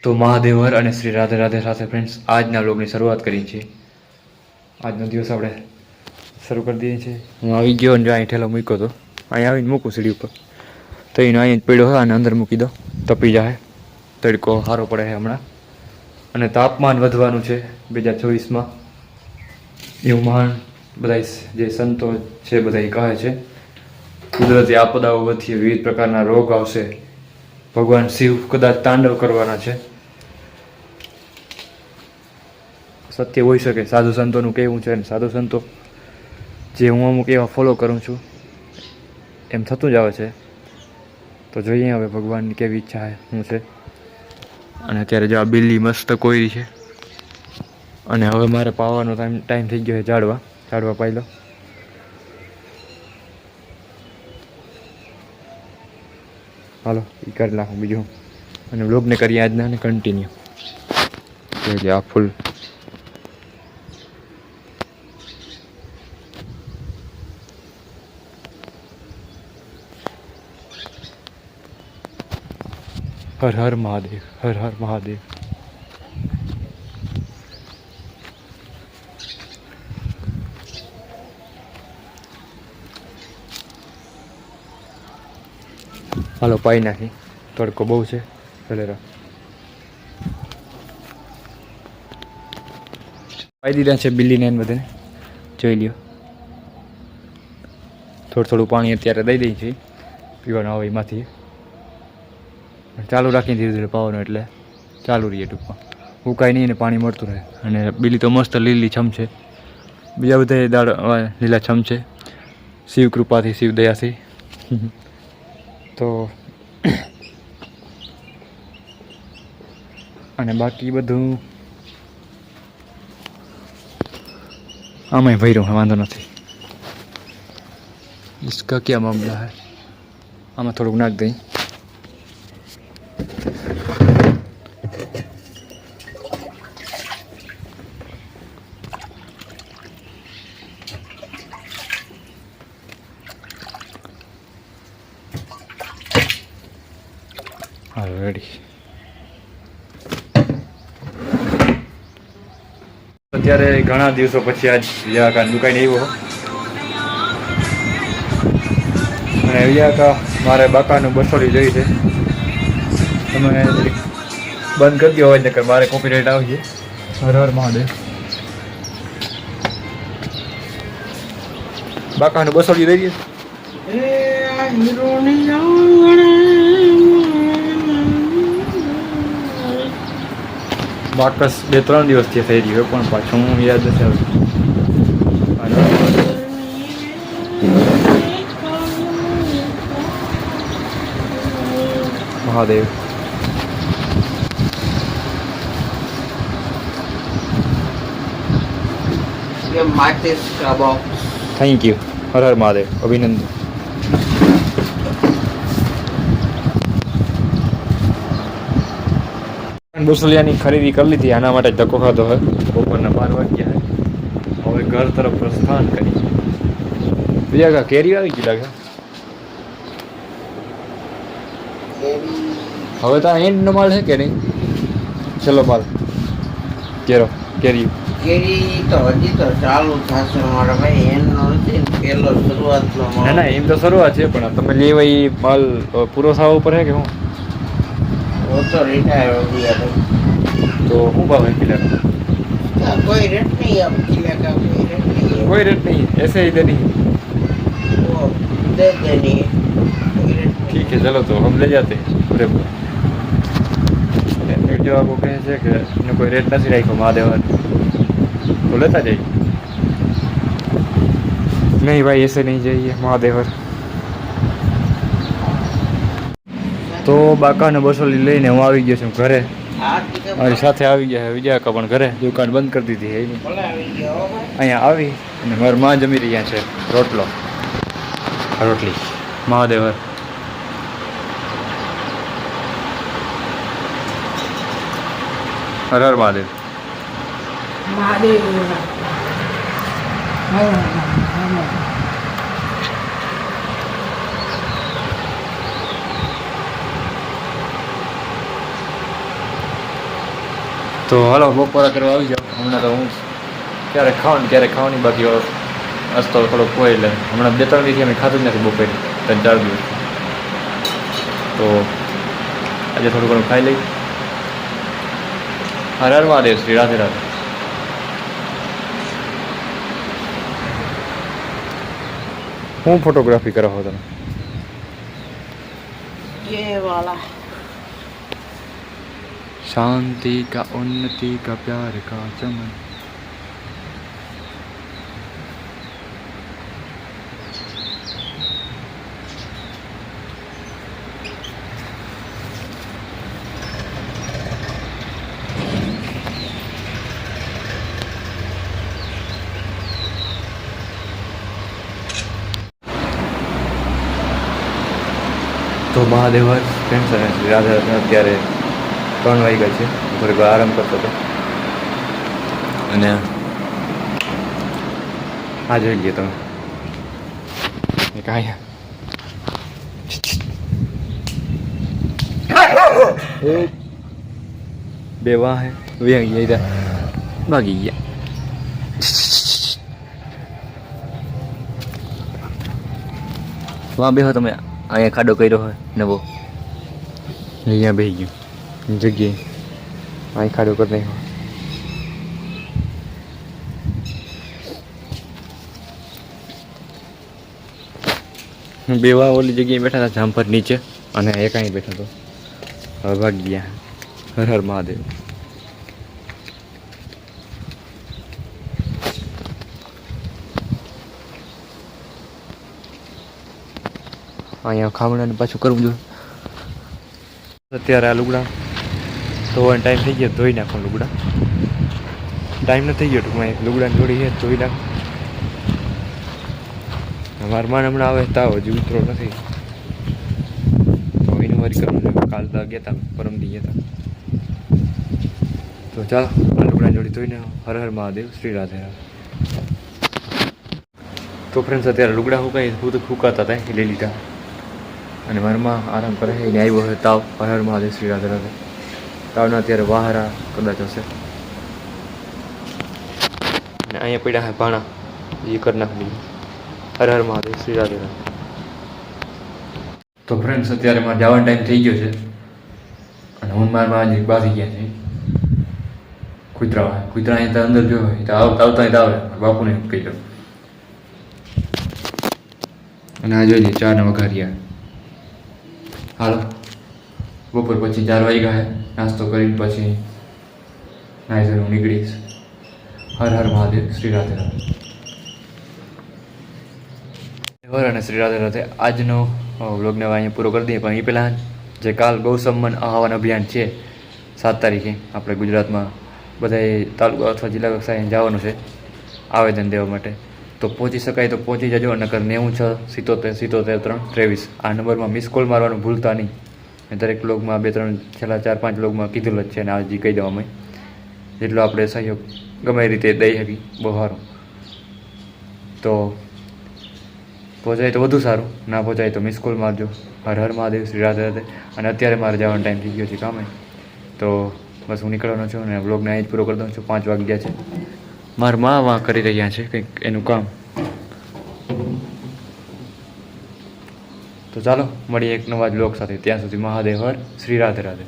તો મહાદેવર અને શ્રી રાધે રાધે સાથે ફ્રેન્ડ્સ આજના વ્લોગની શરૂઆત કરી છે. આજનો દિવસ આપણે શરૂ કરી દઈએ છીએ. હું આવી ગયો અને અહીં ઠેલો મૂક્યો હતો. અહીં આવીને મૂકું સીડી ઉપર તો એનો અહીં પડ્યો હોય અને અંદર મૂકી દો તપી જાય. તડકો સારો પડે છે હમણાં અને તાપમાન વધવાનું છે 2024માં એવું મહાન બધા જે સંતો છે બધા કહે છે. કુદરતી આપદાઓ વધતી વિવિધ પ્રકારના રોગ આવશે. ભગવાન શિવ કદાચ તાંડવ કરવાના છે. સત્ય હોઈ શકે સાધુ સંતોનું કહેવું છે અને સાધુ સંતો જે હું અમુક એવા ફોલો કરું છું એમ થતું જ આવે છે. તો જોઈએ હવે ભગવાનની કેવી ઈચ્છા શું છે. અને અત્યારે જો આ બિલ્લી મસ્ત કોયરી છે અને હવે મારે પાવાનો ટાઈમ થઈ ગયો છે. ઝાડવા પાઈ લો. હાલો એ કરી નાખું બીજું અને વ્લોગને કરીએ આજના ને કન્ટિન્યુ. એટલે આ ફૂલ હર હર મહાદેવ, હર હર મહાદેવ. હાલો પાઈ નાખી. તડકો બહુ છે. ચલેરા પાઈ દીધા છે બિલ્લીને બધાને. જોઈ લ્યો. થોડું પાણી અત્યારે દઈ દઈએ છીએ પીવાનું આવે એમાંથી. ચાલુ રાખીને ધીરે ધીરે પાવાનું એટલે ચાલુ રહીએ ટૂંકમાં. ઉકાય નહીં ને પાણી મળતું રહે. અને બિલ્લી તો મસ્ત લીલી છમ છે. બીજા બધા દાળ લીલા છમ છે શિવ કૃપાથી, શિવ દયાથી. તો અને બાકી બધું આમાંય ભર્યું વાંધો નથી. इसका क्या मामला है. આમાં થોડુંક નાખ દઈ. હા રેડી. અત્યારે ઘણા દિવસો પછી આજ વિયાકા દુકાને આવ્યો. અને વિયાકા મારે બાકાનું બસોડી જોઈ છે. તમે બંધ કરી દો અવાજ નકર મારે કોપીરાઇટ આવી છે. હર હર મહાદેવ. બાકાનું બસોડી દઈ દે. બાકસ 2-3 દિવસથી થઈ રહ્યો પણ પાછું હું યાદ નથી આવતું. મહાદેવ. Thank you. હર હર મહાદેવ. અભિનંદન. બુસલિયાની ખરીદી કરી લીધી. આના માટે ધક્કો ખાધો હોય. બપોરના 12 વાગ્યા. હવે ઘર તરફ પ્રસ્થાન કરી. બીજા કેરી આવી ગઈ લાગે. હવે તો એન્ડનો માલ છે કે નહીં? ચલો માલ કેરી તો હજી તો ચાલુ થશે મારા ભાઈ. એનો નથી પેલો શરૂઆતનો માલ. ના એમ તો શરૂઆત છે પણ તમે લેવા એ માલ પૂરો થવા ઉપર છે કે શું? वो तो रिटायर हो गया था. तो શું ભાવ है किला का? कोई रेट नहीं है अब किले का. कोई रेट नहीं है. ऐसे ही देनी है. वो दे देनी है. कोई रेट नहीं. ठीक है चलो तो हम ले जाते हैं पूरे पूरे. जो आपको कहे છે કે એનો કોઈ રેટ નથી રાખ્યો મહાદેવર તો લેતા જઈએ. નહીં ભાઈ ऐसे नहीं जाइए મહાદેવર. તો બાકાને બસોલી લઈને હું આવી ગયો છું ઘરે. મારી સાથે આવી ગયા વિજયા કા પણ ઘરે દુકાન બંધ કરી દીધી. અહીંયા આવી અને મારી માં જમી રહ્યા છે રોટલી. મહાદેવર. હર હર મહાદેવ. મહાદેવ. તો હાલો બપોરા કરવા આવી જાઓ. હમણાં તો હું ક્યારેક ખાવાની બાકી અસ્તો થોડોક હોય એટલે હમણાં 2-3 દિવસથી અમે ખાધું જ નથી બપોરે 3-4 દિવસ. તો આજે થોડું ઘણું ખાઈ લઈ. હર હર મહાદેવ, શ્રી રાધે રાધે. હું ફોટોગ્રાફી કરો છો તમે? ये वाला शांति का उन्नति का प्यार का चमन. તો મહાદેવ ફ્રેન્ડ્સ અને શ્રી રાધે અત્યારે 3 વાગ્યા છે. થોડીક વાર આરામ કરતો હતો અને આ જોઈ લઈએ તમે એક અહીંયા બે વાહ હે વ્યાઈ ગયા ભાગી ગયા. વાહ બેહો તમે. અહીંયા ખાડો કર્યો હોય નવો, અહીંયા બેસી ગયું જગ્યાએ અહીં ખાડો કરી નાખ્યો. બેવા ઓલી જગ્યાએ બેઠા હતા જામફર નીચે અને એક અહીં બેઠો હતો. હવે ભાગી ગયા. હર હર મહાદેવ. અહીંયા ખામણાને પાછું કરવું જોઈએ. અત્યારે આ લુગડા ધોવાનો ટાઈમ થઈ ગયો, ધોઈ નાખો લુગડા. ટાઈમ નથી થઈ ગયો ટૂંકમાં, એક લુગડાની જોડી છે ધોઈ નાખ. મારા માન હમણાં આવે તાવ હજી ઉતરો નથી તો એનું વારી કરવું જોઈએ. કાલ તો ગયા હતા, પરમથી ગયા હતા. તો ચાલો આ લુગડાની જોડી ધોઈને હર હર મહાદેવ, શ્રી રાધે રાધે. તો ફ્રેન્ડ્સ અત્યારે લુગડા ફૂકાતા હતા એ લઈ લીધા અને મારામાં આરામ કરે. એને આવ્યો હોય તાવ. હર હર મહાદેવ, શ્રી રાધે રાધે. તાવના અત્યારે વાહરા કદાચ હશે અને અહીંયા પડ્યા હે ભાણા, એ કરી નાખી. હર હર મહાદેવ, શ્રી રાધે રાધે. તો ફ્રેન્ડ્સ અત્યારે મારે જવાનો ટાઈમ થઈ ગયો છે અને હું મારમાં હજી બાજી ગયા છે. કૂતરા અહીંયા અંદર જો હોય તો આવતા આવે બાપુને કહી દો. અને આ જોઈ લે 4 વઘારિયા. હાલો બપોર પછી 4 વાગ્યા હે. નાસ્તો કરીને પછી નાઈ ધોઈને હું નીકળીશ. હર હર મહાદેવ, શ્રી રાધે રાધે. હર અને શ્રી રાધે રાધે. આજનો વ્લોગને અહીંયા પૂરો કરી દઈએ. પણ એ પહેલાં જે કાલ ગૌસમ્માન આહવાન અભિયાન છે 7 તારીખે આપણે ગુજરાતમાં બધાએ તાલુકા અથવા જિલ્લા કક્ષાએ જવાનું છે આવેદન દેવા માટે. તો પહોંચી શકાય તો પહોંચી જજો. નકર 96-77-73-23 આ નંબરમાં મિસ કોલ મારવાનું ભૂલતા નહીં. મેં દરેક બ્લોગમાં 2-3 છેલ્લા 4-5 બ્લોગમાં કીધેલું જ છે અને આજે કહી દેવામાં જેટલો આપણે સહયોગ ગમે એ રીતે દઈ શકીએ બહુ સારું. તો પહોંચાય તો વધુ સારું, ના પહોંચાય તો મિસ કોલ મારજો. હર હર મહાદેવ, શ્રી રાધે રાધે. અને અત્યારે મારે જવાનો ટાઈમ થઈ ગયો છે કામે. તો બસ હું નીકળવાનો છું અને બ્લોગને અહીં જ પૂરો કરી દઉં છું. 5 વાગી ગયા છે. મારા મા વાં કરી રહ્યા છે કંઈક એનું કામ. તો ચાલો મળીએ એક નવા જ બ્લોગ સાથે. ત્યાં સુધી મહાદેવ હર, શ્રી રાધે રાધે.